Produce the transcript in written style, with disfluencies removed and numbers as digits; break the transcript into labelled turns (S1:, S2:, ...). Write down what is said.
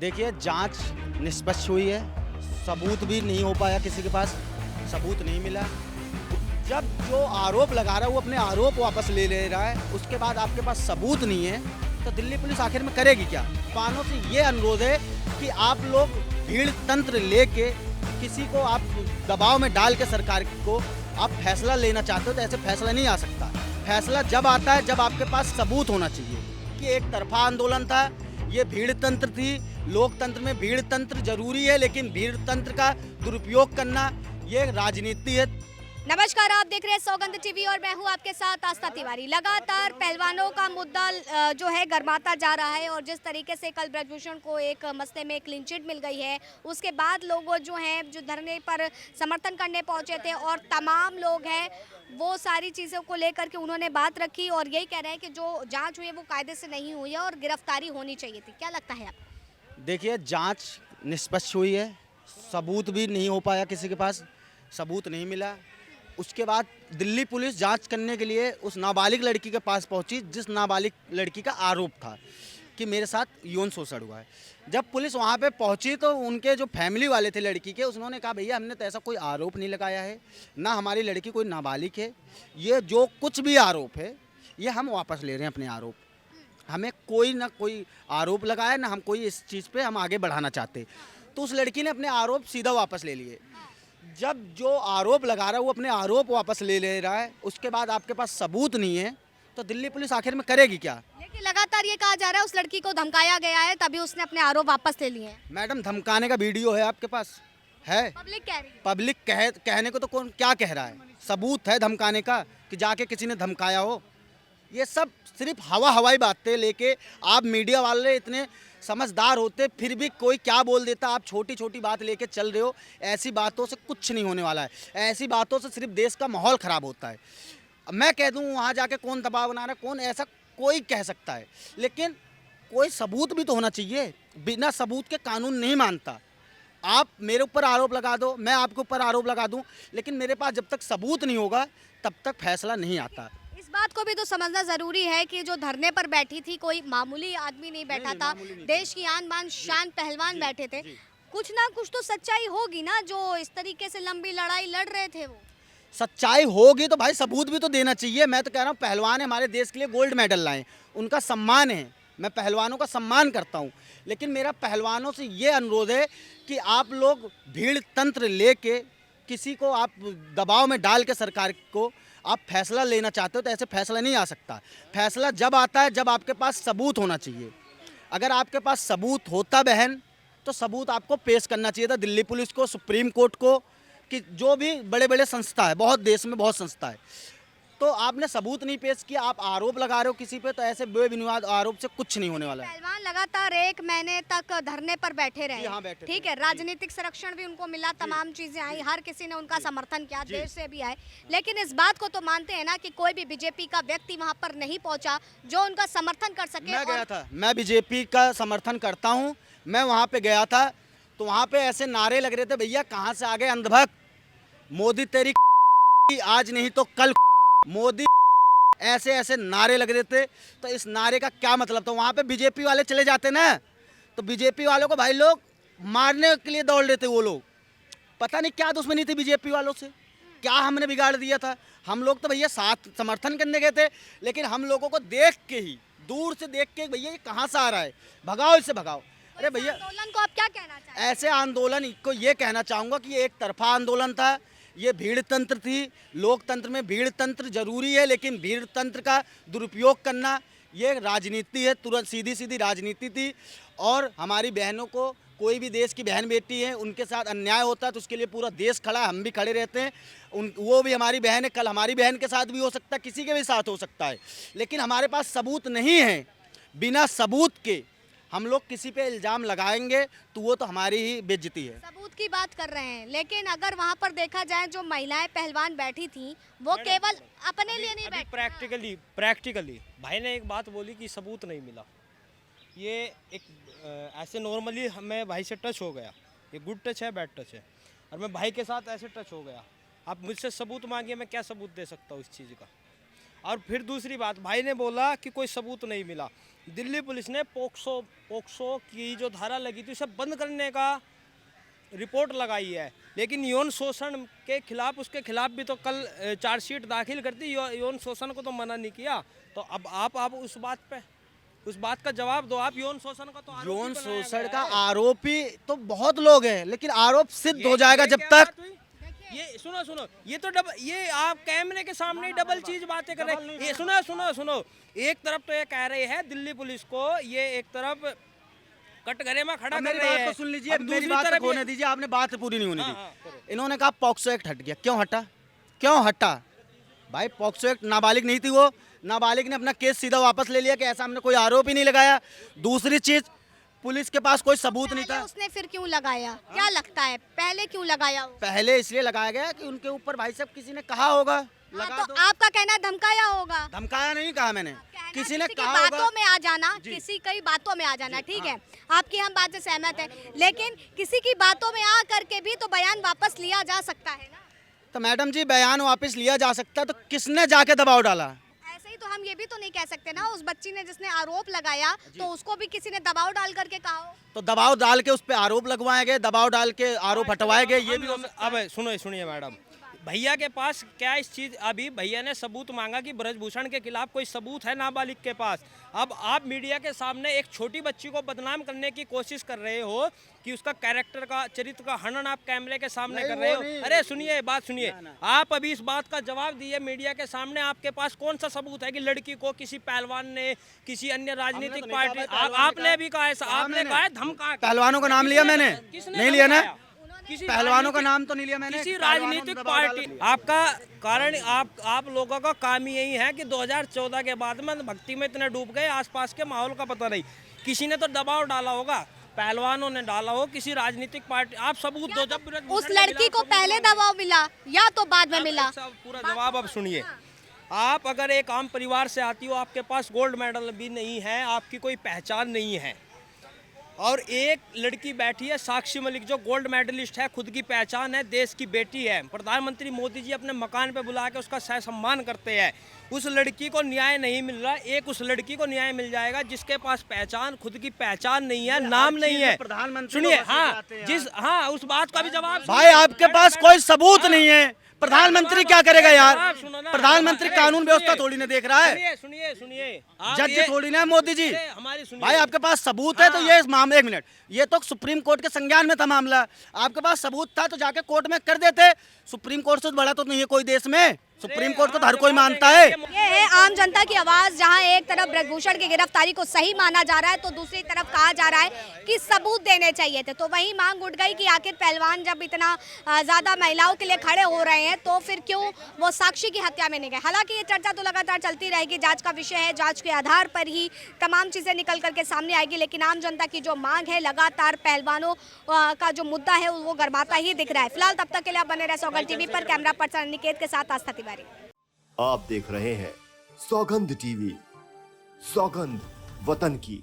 S1: देखिए, जांच निष्पक्ष हुई है, सबूत भी नहीं हो पाया, किसी के पास सबूत नहीं मिला। जब जो आरोप लगा रहा है वो अपने आरोप वापस ले रहा है, उसके बाद आपके पास सबूत नहीं है, तो दिल्ली पुलिस आखिर में करेगी क्या? पानों से ये अनुरोध है कि आप लोग भीड़ तंत्र लेके किसी को आप दबाव में डाल के सरकार को आप फैसला लेना चाहते हो तो ऐसे फैसला नहीं आ सकता। फैसला जब आता है जब आपके पास सबूत होना चाहिए कि एक तरफा आंदोलन था, ये भीड़ तंत्र थी। लोकतंत्र में भीड़ तंत्र जरूरी है, लेकिन भीड़ तंत्र का दुरुपयोग करना ये राजनीति है।
S2: नमस्कार, आप देख रहे हैं सौगंध टीवी और मैं हूं आपके साथ आस्था तिवारी। लगातार पहलवानों का मुद्दा जो है गर्माता जा रहा है और जिस तरीके से कल ब्रजभूषण को एक मसले में क्लीन चिट मिल गई है, उसके बाद लोग जो हैं जो धरने पर समर्थन करने पहुंचे थे और तमाम लोग हैं वो सारी चीज़ों को लेकर के उन्होंने बात रखी और यही कह रहे हैं कि जो जाँच हुई है वो कायदे से नहीं हुई है और गिरफ्तारी होनी चाहिए थी। क्या लगता है आपको?
S1: देखिए, जांच निष्पक्ष हुई है, सबूत भी नहीं हो पाया, किसी के पास सबूत नहीं मिला। उसके बाद दिल्ली पुलिस जांच करने के लिए उस नाबालिग लड़की के पास पहुंची जिस नाबालिग लड़की का आरोप था कि मेरे साथ यौन शोषण हुआ है। जब पुलिस वहां पे पहुंची तो उनके जो फैमिली वाले थे लड़की के, उन्होंने कहा भैया हमने तो ऐसा कोई आरोप नहीं लगाया है, ना हमारी लड़की कोई नाबालिग है, ये जो कुछ भी आरोप है ये हम वापस ले रहे हैं अपने आरोप। हमें कोई ना कोई आरोप लगाया, ना हम कोई इस चीज़ पे हम आगे बढ़ाना चाहते। तो उस लड़की ने अपने आरोप सीधा वापस ले लिए। जब जो आरोप लगा रहा है वो अपने आरोप वापस ले रहा है, उसके बाद आपके पास सबूत नहीं है, तो दिल्ली पुलिस आखिर में करेगी क्या?
S2: लेकिन लगातार ये कहा जा रहा है उस लड़की को धमकाया गया है तभी उसने अपने आरोप वापस ले लिए हैं।
S1: मैडम, धमकाने का वीडियो है आपके पास? है?
S2: पब्लिक कह रही है।
S1: पब्लिक कहने को तो कौन क्या कह रहा है? सबूत है धमकाने का कि जाके किसी ने धमकाया हो? ये सब सिर्फ हवाई बातें लेके आप मीडिया वाले इतने समझदार होते फिर भी कोई क्या बोल देता। आप छोटी छोटी बात लेके चल रहे हो। ऐसी बातों से कुछ नहीं होने वाला है। ऐसी बातों से सिर्फ देश का माहौल ख़राब होता है। मैं कह दूं वहाँ जाके कौन दबाव बना रहा है, कौन, ऐसा कोई कह सकता है, लेकिन कोई सबूत भी तो होना चाहिए। बिना सबूत के कानून नहीं मानता। आप मेरे ऊपर आरोप लगा दो, मैं आपके ऊपर आरोप लगा दूं, लेकिन मेरे पास जब तक सबूत नहीं होगा तब तक फैसला नहीं आता।
S2: इस बात को भी तो समझना जरूरी है कि जो धरने पर बैठी थी कोई मामूली आदमी नहीं बैठा था, देश की आन बान शान पहलवान बैठे थे। कुछ ना कुछ तो सच्चाई होगी ना, जो इस तरीके से लंबी लड़ाई लड़ रहे थे वो।
S1: सच्चाई होगी तो भाई सबूत भी तो देना चाहिए। मैं तो कह रहा हूँ पहलवान है, हमारे देश के लिए गोल्ड मेडल लाए, उनका सम्मान है, मैं पहलवानों का सम्मान करता हूँ, लेकिन मेरा पहलवानों से ये अनुरोध है कि आप लोग भीड़ तंत्र लेके किसी को आप दबाव में डाल के सरकार को आप फैसला लेना चाहते हो तो ऐसे फैसला नहीं आ सकता। फैसला जब आता है जब आपके पास सबूत होना चाहिए। अगर आपके पास सबूत होता बहन, तो सबूत आपको पेश करना चाहिए था दिल्ली पुलिस को, सुप्रीम कोर्ट को, कि जो भी बड़े बड़े संस्था है, बहुत देश में बहुत संस्था है, तो आपने सबूत नहीं पेश किया, आप आरोप लगा रहे हो किसी पे, तो ऐसे बेबुनियाद आरोप से कुछ नहीं होने वाला है।
S2: पहलवान लगातार 1 महीने तक धरने पर बैठे रहे।
S1: हाँ, बैठे
S2: ठीक है, राजनीतिक संरक्षण भी उनको मिला, तमाम चीजें आई, हर किसी ने उनका समर्थन किया, देश से भी आए, लेकिन इस बात को तो मानते हैं ना कि कोई भी बीजेपी का व्यक्ति वहां पर नहीं पहुंचा जो उनका समर्थन कर सके।
S1: मैं गया था, मैं बीजेपी का समर्थन करता हूँ, मैं वहाँ पे गया था तो वहाँ पे ऐसे नारे लग रहे थे, भैया कहाँ से आ गए अंधभक्त, मोदी तेरी आज नहीं तो कल, मोदी, ऐसे ऐसे नारे लग रहे थे। तो इस नारे का क्या मतलब था? वहाँ पे बीजेपी वाले चले जाते ना तो बीजेपी वालों को भाई लोग मारने के लिए दौड़ रहे थे। वो लोग पता नहीं क्या दुश्मनी थी बीजेपी वालों से, क्या हमने बिगाड़ दिया था? हम लोग तो भैया साथ समर्थन करने गए थे, लेकिन हम लोगों को देख के ही, दूर से देख के, भैया ये कहाँ से आ रहा है, भगाओ इसे भगाओ। अरे भैया,
S2: आंदोलन को आप क्या कहना चाहते हैं?
S1: ऐसे आंदोलन को ये कहना चाहूँगा कि ये एक तरफा आंदोलन था, ये भीड़ तंत्र थी। लोकतंत्र में भीड़ तंत्र जरूरी है, लेकिन भीड़ तंत्र का दुरुपयोग करना ये राजनीति है, तुरंत सीधी सीधी राजनीति थी। और हमारी बहनों को, कोई भी देश की बहन बेटी है, उनके साथ अन्याय होता है तो उसके लिए पूरा देश खड़ा है, हम भी खड़े रहते हैं। वो भी हमारी बहन है, कल हमारी बहन के साथ भी हो सकता है, किसी के भी साथ हो सकता है, लेकिन हमारे पास सबूत नहीं है। बिना सबूत के हम लोग किसी पे इल्ज़ाम लगाएंगे तो वो तो हमारी ही बेइज्जती है।
S2: सबूत की बात कर रहे हैं, लेकिन अगर वहां पर देखा जाए जो महिलाएं पहलवान बैठी थी वो केवल अपने लिए नहीं बैठी।
S3: प्रैक्टिकली भाई ने एक बात बोली कि सबूत नहीं मिला। ये एक ऐसे नॉर्मली मैं भाई से टच हो गया, ये गुड टच है बैड टच है, और मैं भाई के साथ ऐसे टच हो गया। आप मुझसे सबूत मांगिए, मैं क्या सबूत दे सकता हूँ इस चीज़ का? और फिर दूसरी बात, भाई ने बोला कि कोई सबूत नहीं मिला। दिल्ली पुलिस ने पोक्सो की जो धारा लगी थी उसे बंद करने का रिपोर्ट लगाई है, लेकिन यौन शोषण के खिलाफ उसके खिलाफ भी तो कल चार्जशीट दाखिल कर दी, यौन शोषण को तो मना नहीं किया। तो अब आप उस बात का जवाब दो। आप यौन शोषण का तो आरोपी
S1: यौन
S3: बनाया
S1: शोषण
S3: गया
S1: का
S3: है।
S1: आरोपी तो बहुत लोग हैं, लेकिन आरोप सिद्ध हो जाएगा जब तक।
S3: ये सुनो, ये तो ये आप कैमरे के सामने ही डबल चीज बातें कर रहे हैं। ये सुनो, एक तरफ तो ये कह रहे हैं दिल्ली पुलिस को, ये एक तरफ कटघरे में खड़ा कर
S1: मेरी
S3: रहे
S1: बात
S3: हैं।
S1: तो सुन लीजिए,
S3: अब
S1: मेरी
S3: दूसरी
S1: बात तो
S3: तरफ
S1: होने
S3: ये-
S1: दीजिए, आपने बात पूरी नहीं होने
S3: हाँ,
S1: दी।
S3: हाँ, करो।
S1: इन्होंने कहा पॉक्सो एक्ट हट गया, क्यों हटा भाई? पॉक्सो एक्ट नाबालिग नहीं थी, वो नाबालिग ने अपना केस सीधा वापस ले लिया कि ऐसा हमने कोई आरोप ही नहीं लगाया। दूसरी चीज, पुलिस के पास कोई सबूत नहीं
S2: पहले
S1: था।
S2: उसने फिर क्यों लगाया, क्या लगता है पहले क्यों लगाया वो?
S1: पहले इसलिए लगाया गया कि उनके ऊपर भाई साहब किसी ने कहा होगा
S2: हाँ,
S1: लगा
S2: तो
S1: दो।
S2: आपका कहना है धमकाया होगा।
S1: धमकाया नहीं कहा मैंने,
S2: कहना
S1: किसी ने
S2: की
S1: कहा
S2: बातों
S1: होगा।
S2: में आ जाना,
S1: जी।
S2: किसी कई बातों में आ जाना, ठीक है, आपकी हम बात से सहमत है, लेकिन किसी की बातों में आ करके भी तो बयान वापस लिया जा सकता है ना।
S1: तो मैडम जी, बयान वापस लिया जा सकता है, तो किसने जाके दबाव डाला?
S2: ऐसे ही तो हम ये भी तो नहीं कह सकते ना, उस बच्ची ने जिसने आरोप लगाया तो उसको भी किसी ने दबाव डाल करके कहा हो।
S1: तो दबाव डाल के उस पे आरोप लगवाए गए, दबाव डाल के आरोप हटवाए गए, ये भी हो सकता है।
S3: अब सुनिए मैडम, भैया के पास क्या इस चीज, अभी भैया ने सबूत मांगा कि ब्रजभूषण के खिलाफ कोई सबूत है नाबालिग के पास। अब आप मीडिया के सामने एक छोटी बच्ची को बदनाम करने की कोशिश कर रहे हो कि उसका कैरेक्टर का, चरित्र का हनन आप कैमरे के सामने
S1: नहीं,
S3: कर रहे
S1: वो
S3: हो।
S1: नहीं।
S3: अरे सुनिए, बात सुनिए,
S1: ना।
S3: आप अभी इस बात का जवाब दिए मीडिया के सामने। आपके पास कौन सा सबूत है कि लड़की को किसी पहलवान ने, किसी अन्य राजनीतिक
S1: नहीं
S3: पार्टी,
S1: कहा भाई, पहलवान
S3: आपने
S1: ने
S3: भी कहा ऐसा,
S1: कहा
S3: आपने
S1: मैंने।
S3: कहा है धमका के।
S1: पहलवानों का नाम लिया मैंने?
S3: किसने
S1: नहीं लिया ना?
S3: धमकाया? किसी
S1: पहलवानों का
S3: राजनीतिक-
S1: नाम तो नहीं लिया मैंने।
S3: किसी
S1: पहलवानों ने
S3: राजनीतिक
S1: दबाव डाला।
S3: पार्टी, आपका कारण, आप लोगों का काम ही यही है कि 2014 के बाद में भक्ति में इतने डूब गए, आसपास के माहौल का पता नहीं। किसी ने तो दबाव डाला होगा, पहलवानों ने डाला हो, किसी राजनीतिक पार्टी। आप सबूत दो। जब
S2: उस लड़की को पहले दबाव मिला या तो बाद में मिला?
S3: पूरा जवाब अब सुनिए। आप अगर एक आम परिवार से आती हो, आपके पास गोल्ड मेडल भी नहीं है, आपकी कोई पहचान नहीं है, और एक लड़की बैठी है साक्षी मलिक, जो गोल्ड मेडलिस्ट है, खुद की पहचान है, देश की बेटी है, प्रधानमंत्री मोदी जी अपने मकान पे बुला के उसका सह सम्मान करते हैं। उस लड़की को न्याय नहीं मिल रहा, एक उस लड़की को न्याय मिल जाएगा जिसके पास पहचान, खुद की पहचान नहीं है, नाम नहीं है।
S1: प्रधानमंत्री
S3: सुनिए,
S1: को
S3: हाँ,
S1: जाते हैं
S3: जिस, हाँ, उस बात का भी जवाब
S1: भाई, आपके पास कोई सबूत नहीं है, प्रधानमंत्री क्या करेगा यार?
S3: जवाब सुनो ना।
S1: प्रधानमंत्री
S3: अरे,
S1: कानून व्यवस्था
S3: सुनिए,
S1: थोड़ी ना देख रहा है,
S3: सुनिए, आप
S1: जज
S3: ये-
S1: थोड़ी ना है मोदी जी।
S3: अरे, हमारी सुनिए
S1: भाई, आपके पास सबूत है तो
S3: हाँ।
S1: ये इस मामले, एक मिनट, ये तो सुप्रीम कोर्ट के संज्ञान में था मामला। आपके पास सबूत था तो जाके कोर्ट में कर देते। सुप्रीम कोर्ट से बड़ा तो नहीं है कोई देश में, सुप्रीम कोर्ट को तो हर कोई मानता है।
S2: ये है आम जनता की आवाज, जहां एक तरफ ब्रजभूषण की गिरफ्तारी को सही माना जा रहा है तो दूसरी तरफ कहा जा रहा है कि सबूत देने चाहिए थे। तो वही मांग उठ गई कि आखिर पहलवान जब इतना ज्यादा महिलाओं के लिए खड़े हो रहे हैं तो फिर क्यों वो साक्षी की हत्या में नहीं गए। हालांकि ये चर्चा तो लगातार चलती रहेगी, जांच का विषय है, जांच के आधार पर ही तमाम चीजें निकल करके सामने आएगी, लेकिन आम जनता की जो मांग है, लगातार पहलवानों का जो मुद्दा है वो गरमाता ही दिख रहा है। फिलहाल तब तक के लिए आप बने रहे सौगंध टीवी पर। कैमरा पर्सन निकेत के साथ आस्था तिवारी।
S4: आप देख रहे हैं सौगंध टीवी, सौगंध वतन की।